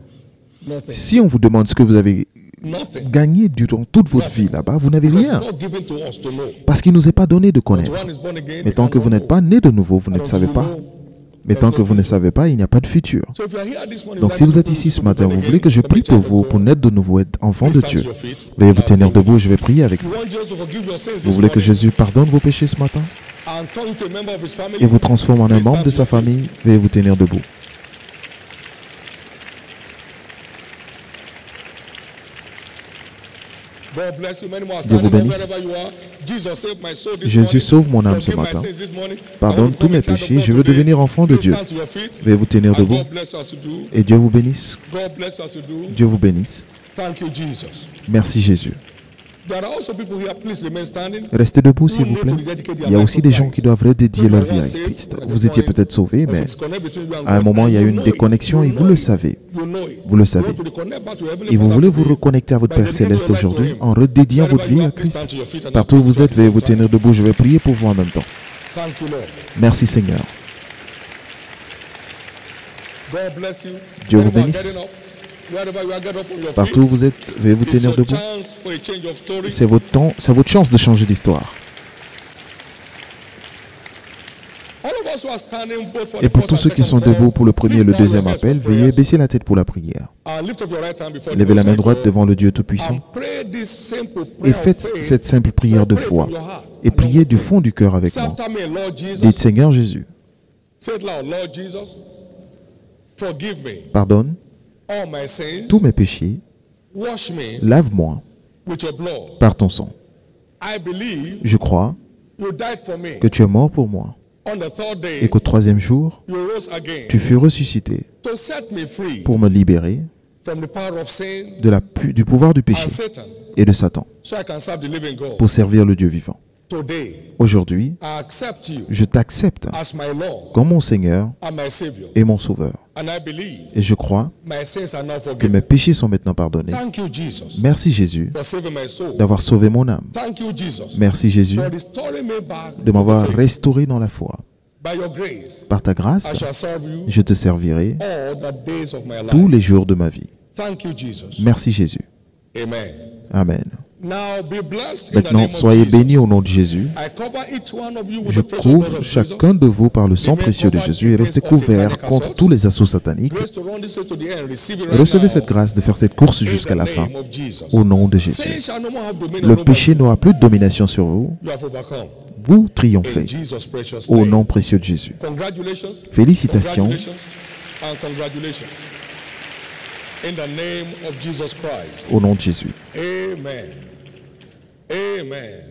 Nothing. Si on vous demande ce que vous avez Nothing. gagné durant toute votre vie là-bas, vous n'avez Because rien. it's not given to us to know. Parce qu'il ne nous est pas donné de Unto connaître. one is born again, Mais they tant que cannot vous n'êtes know. pas né de nouveau, vous ne And le savez until pas. you know, Mais tant que vous ne savez pas, il n'y a pas de futur. so if you are here this morning, Donc like si vous to êtes be ici ce born matin, vous again, voulez que je come prie and pour child of vous, God. pour naître de nouveau, être enfant Please de stand to Dieu. your feet. Veuillez vous tenir debout, je vais prier avec You vous. want Jesus to forgive your sins Vous this voulez que morning Jésus pardonne vos péchés ce matin and turn you to a member of his family? et vous transforme en un Please membre stand de to sa your feet. famille? Veuillez vous tenir debout. God bless you. Many more are Dieu vous standing bénisse. wherever you are. Jesus saved my soul this Jésus morning. sauve mon âme ce Forgive my matin. sins this morning. I Pardonne want to tous become a mes child of péchés. God Je veux today. devenir enfant de Please Dieu. stand to your feet. Veuillez vous tenir And debout. God bless you as you do. Et Dieu vous bénisse. God bless you as you do. Dieu vous bénisse. Thank you, Jesus. Merci Jésus. There are also people here. Please remain standing. Restez debout s'il vous plaît. Il y a aussi des gens qui doivent redédier leur vie à Christ. Vous étiez peut-être sauvés, mais à un moment il y a eu une déconnexion et vous le savez. Vous le savez. Et vous voulez vous reconnecter à votre Père Céleste aujourd'hui en redédiant votre vie à Christ. Partout où vous êtes, veuillez vous tenir debout. Je vais prier pour vous en même temps. Thank you, Lord. Merci Seigneur. God bless you. Dieu vous Many more are bénisse. getting up. Wherever you are, get up on your Partout où vous êtes, veuillez vous feet. It's tenir your debout. chance for a change of story. C'est votre temps, c'est votre chance de changer d'histoire. All of us who are standing both for Et the pour first tous and ceux qui second sont call, debout pour le premier et le please bow deuxième your heads appel, for veuillez prayers. baisser la tête pour la prière. Lift up your right hand before the Levez la Most main High droite God devant le Dieu Tout-Puissant and pray this simple et prayer of faites faith. cette simple prière de foi et priez du fond du cœur avec Say moi. after me, Lord Jesus. Dites Seigneur Jésus, Say it loud, Lord Jesus. Forgive me pardonne all my sins. tous mes péchés, Wash me lave-moi with your blood. par ton sang. I believe Je crois you died for me que tu es mort pour moi On the third day, et qu'au troisième jour, you rose again tu fus ressuscité to set me free pour me libérer from the power of sin du pouvoir du and péché Satan, et de Satan so I can serve the living God. pour servir le Dieu vivant. Today, Aujourd'hui, I accept you je t'accepte as my Lord comme mon Seigneur and my Savior, et mon Sauveur. and I believe Et je crois my sins are now que forgiven. mes péchés sont maintenant pardonnés. Thank you, Jesus, Merci Jésus for saving my soul. d'avoir sauvé mon âme. Thank you, Jesus, Merci Jésus for restoring me back de m'avoir to faith. restauré dans la foi. By your grace, Par ta I grâce, shall serve you je te servirai all the days of my tous life. les jours de ma vie. Thank you, Jesus. Merci Jésus. Amen. Amen. Now be blessed in the Maintenant, name of soyez Jesus. bénis au nom de Jésus. I cover each one of you with Je the precious blood couvre of Jesus. chacun de vous par le sang précieux de Jésus et restez couverts contre tous les assauts sataniques. Grace to run this way to the end. Receive it Et right recevez now. cette grâce de faire cette course In jusqu'à the la fin name of Jesus. au nom de Jésus. Sin shall no more have dominion Le over péché you. n'aura plus de domination sur vous. You have overcome. Vous In triomphez Jesus' precious au name. nom précieux de Jésus. Congratulations. Félicitations Congratulations. And congratulations. In the name of Jesus Christ. au nom de Jésus. Amen. Amen.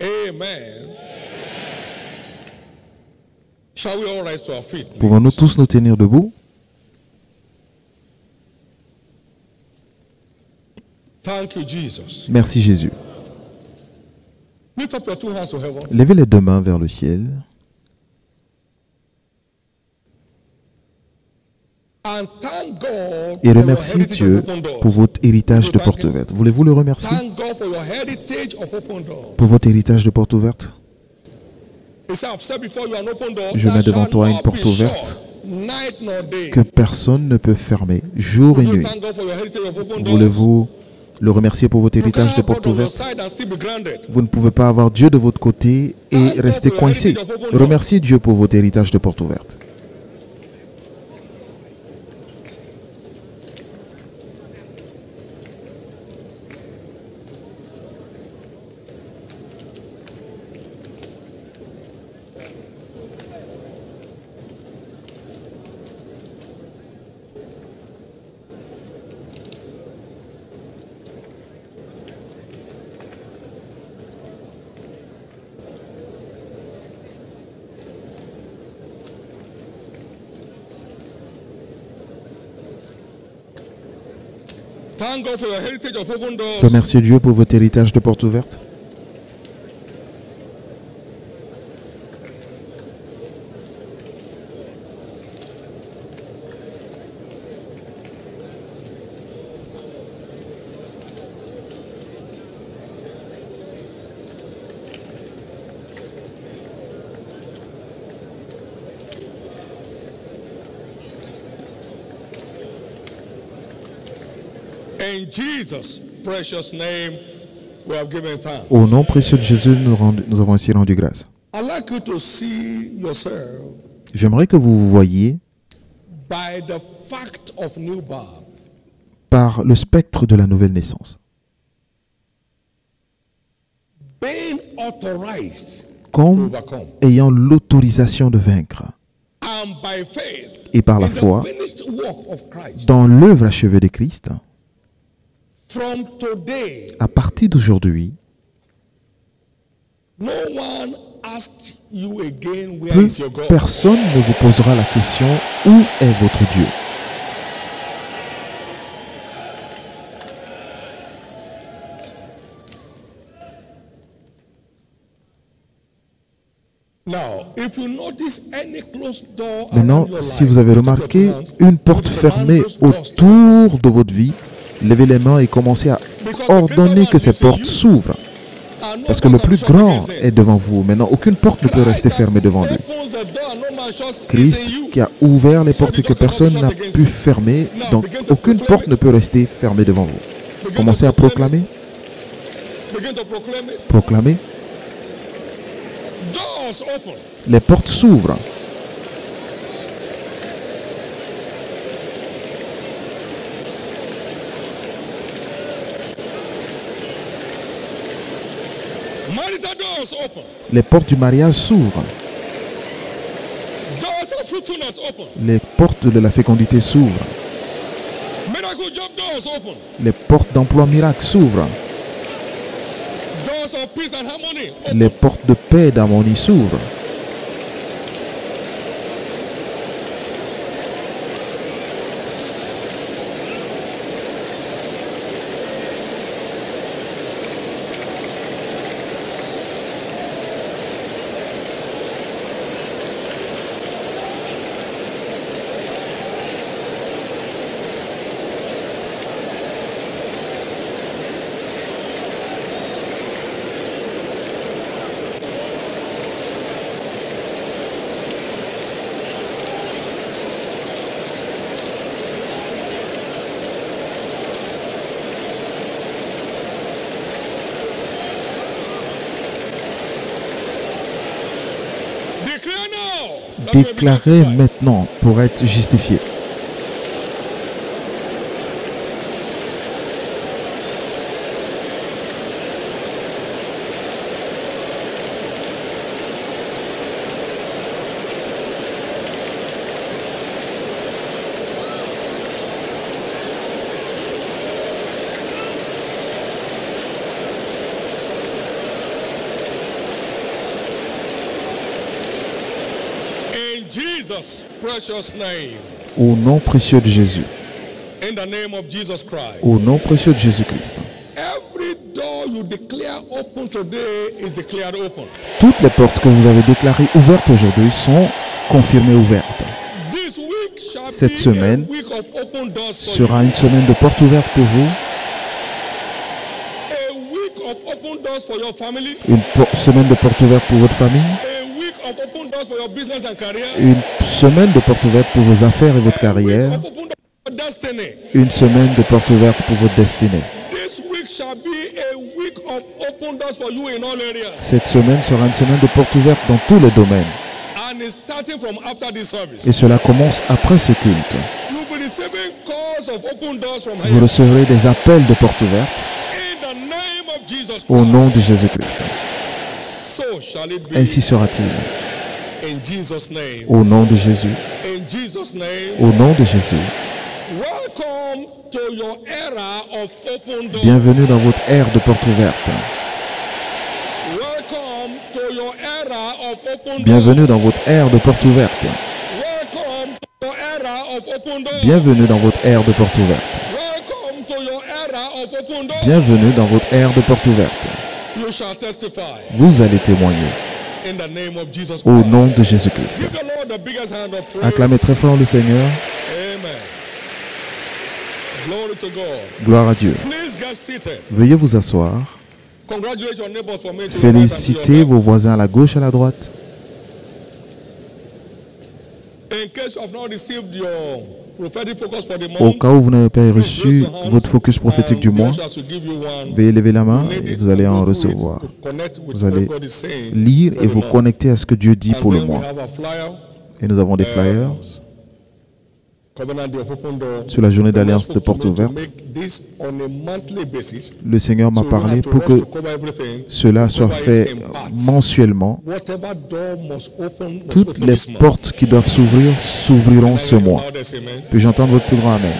Amen. Shall we all rise to our feet? please? Pouvons-nous tous nous tenir debout? Thank you, Jesus. Merci Jésus. Lift up your two hands to heaven. Levez les deux mains vers le ciel And thank God et for your remerciez heritage Dieu of open doors. pour votre héritage de porte ouverte. Voulez-vous le remercier Thank God for your heritage of open doors. pour votre héritage de porte ouverte? He said, I've said before you an open door. Je that mets devant shall toi une not porte be ouverte shut, night nor day. que personne ne peut fermer, jour et Would you nuit. thank God for your heritage of open doors? Voulez-vous le remercier pour votre You can't héritage de have God porte on your ouverte? side and still be grounded. Vous ne pouvez pas avoir Dieu de votre côté et rester coincé. Remerciez Dieu pour votre héritage de porte ouverte. Thank God for your heritage of open doors. Remerciez Dieu pour votre héritage de porte ouverte. In Jesus' precious name, we have given thanks. Au nom précieux de Jésus, nous avons ainsi rendu grâce. I'd like you to see yourself J'aimerais que vous vous voyiez by the fact of new birth. par le spectre de la nouvelle naissance, Being authorized to comme overcome. ayant l'autorisation de vaincre, And by faith et par la in the foi finished work of Christ. dans l'œuvre achevée de Christ. From today, À partir d'aujourd'hui, no one asked you again where plus is your God. personne ne vous posera la question « Où est votre Dieu ?» Now, if you notice any closed door Maintenant, around your si life, vous avez lift up remarqué your two hands, une porte put your fermée hand those doors autour de votre vie, levez les mains et commencez à ordonner que ces portes s'ouvrent. and no Parce que door le can plus shut grand against it. est devant vous. Maintenant, aucune porte ne peut rester fermée devant lui. Opens the door and no man shuts, Christ is in you. qui a ouvert les portes que personne n'a pu fermer, donc aucune porte ne peut rester fermée devant vous. Commencez à proclamer, Begin to proclaim it. proclamer. Doors open. Les portes s'ouvrent. Marital doors open. Les portes du mariage s'ouvrent. Doors of fruitfulness open. Les portes de la fécondité s'ouvrent. Miracle job doors open. Les portes d'emploi miracle s'ouvrent. Doors of peace and harmony open. Les portes de paix et d'harmonie s'ouvrent. Déclarez maintenant pour être justifié. Jesus' precious name. Au nom précieux de Jésus. In the name of Jesus Christ. Au nom précieux de Jésus-Christ. Every door you declare open today is declared open. Toutes les portes que vous avez déclarées ouvertes aujourd'hui sont confirmées ouvertes. This week shall Cette be semaine a week of open doors for sera you. une semaine de portes ouvertes pour vous. A week of open doors for your family. Une semaine de portes ouvertes pour votre famille. A week of open doors for your business and career. Une semaine de portes ouvertes pour vos affaires et votre carrière. A week of open doors for your destiny. Une semaine de portes ouvertes pour votre destinée. This week shall be a week of open doors for you in all areas. Cette semaine sera une semaine de portes ouvertes dans tous les domaines. And it's starting from after this service. Et cela commence après ce culte. You'll be receiving calls of open doors from Vous heaven. recevrez des appels de portes ouvertes In the name of Jesus au Christ. nom de Jésus-Christ. So shall it be. Ainsi sera-t-il. In Jesus' name. Au nom de Jésus. In Jesus' name. Au nom de Jésus. Welcome to your era of open doors. Bienvenue dans votre ère de portes ouvertes. Welcome to your era of open doors. Bienvenue dans votre ère de portes ouvertes. Welcome to your era of open doors. Bienvenue dans votre ère de portes ouvertes. Welcome to your era of open doors. Bienvenue dans votre ère de portes ouvertes. You shall testify Vous allez témoigner in the name of Jesus au Christ. nom de Jésus-Christ. Give the Lord the biggest hand of praise. Acclamez très fort le Seigneur. Amen. Glory to God. Gloire à Dieu. Please get seated. Veuillez vous asseoir. Congratulate your neighbors for me. To Félicitez vos voisins à la gauche et à la droite. In case you have not received your prophetic focus for the Au month, cas où vous n'avez pas please reçu raise your hands, votre focus prophétique du and mois, ushers will give you one. veuillez lever la main Read et it vous allez and en go through it recevoir. to connect with Vous what allez God is saying lire for et the vous month. connecter à ce que Dieu dit And pour le then we mois. have a flyer, Et nous avons des flyers Covenant Day of Open Door. sur la journée The Lord d'alliance de spoke to portes me to ouvertes. make this on a monthly basis. Le Seigneur m'a So we don't parlé have to pour rush que to cover everything. cela soit Cover it fait in parts. mensuellement. Whatever door must open, must Toutes open les this month. portes qui doivent s'ouvrir s'ouvriront ce Can I hear mois. the loudest amen? Puis-je entendre votre plus grand Amen.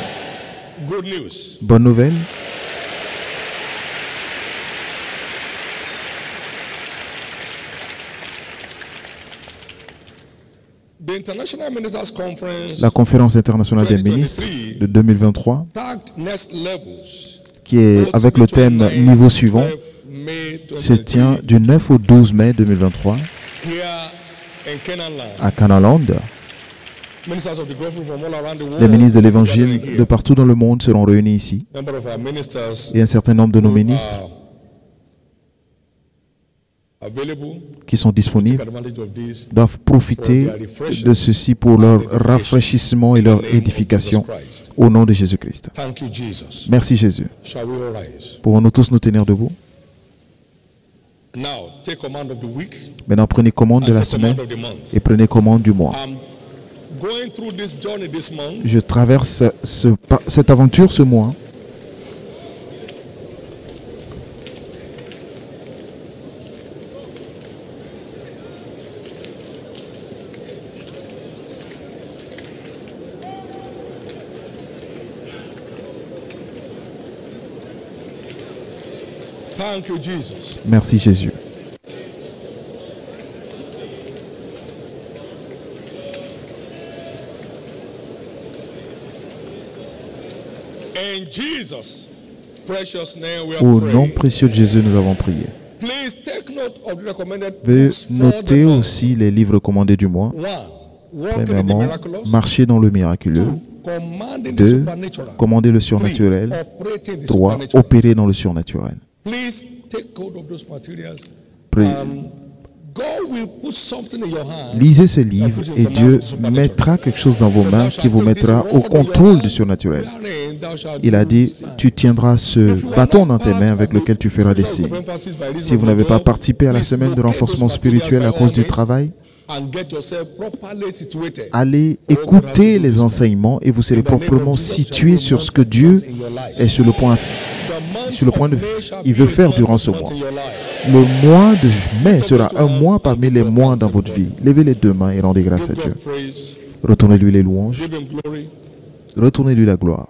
Good news. Bonne nouvelle, The International Ministers Conference la conférence internationale des ministres de 2023, tagged next levels qui est avec le thème niveau suivant, 12 May se 2023 tient du 9 au 12 mai 2023 here in Canaan land. à Canaanland. Ministers of the gospel from all around the world Les ministres de gathering l'Évangile here. de partout dans le monde seront réunis ici. Number of our ministers Et un certain nombre de nos who ministres are available qui sont take disponibles advantage of this doivent profiter de ceci pour leur rafraîchissement et leur édification Christ. au nom de Jésus-Christ. Thank you, Jesus. Merci Jésus. Shall we all rise? Pouvons-nous tous nous tenir debout? Now, take command of the week Maintenant, prenez commande de and la take command semaine of the month. et prenez commande du mois. I'm going through this journey this month Je traverse cette aventure ce mois Thank you, Jesus. Merci Jésus. In Jesus' precious name we Au are nom praying. précieux de Jésus, nous avons prié. Please take note of the recommended Veuillez books for the noter month. aussi les livres commandés du mois. 1. Walking in the Premièrement, miraculous. marcher dans le miraculeux. 2. Commanding the 2. supernatural. Commander le 3. surnaturel. Operating the 3. supernatural. Opérer dans le surnaturel. Please take hold of those materials. Pri- God will put something in your hand. Lisez ce livre et Dieu mettra quelque chose dans vos mains qui vous mettra au contrôle du surnaturel. Wherein thou shalt Il a do dit, signs. tu tiendras ce bâton dans tes mains avec lequel tu feras des signes. Si vous n'avez pas participé à la semaine de renforcement spirituel à cause du travail, Allez écouter les enseignements et vous serez proprement situé sur ce que Dieu est sur le point de il veut faire durant ce mois. Le mois de mai sera un mois parmi les mois dans votre vie. Levez les deux mains et rendez grâce à Dieu. Retournez-lui les louanges. Retournez-lui la gloire.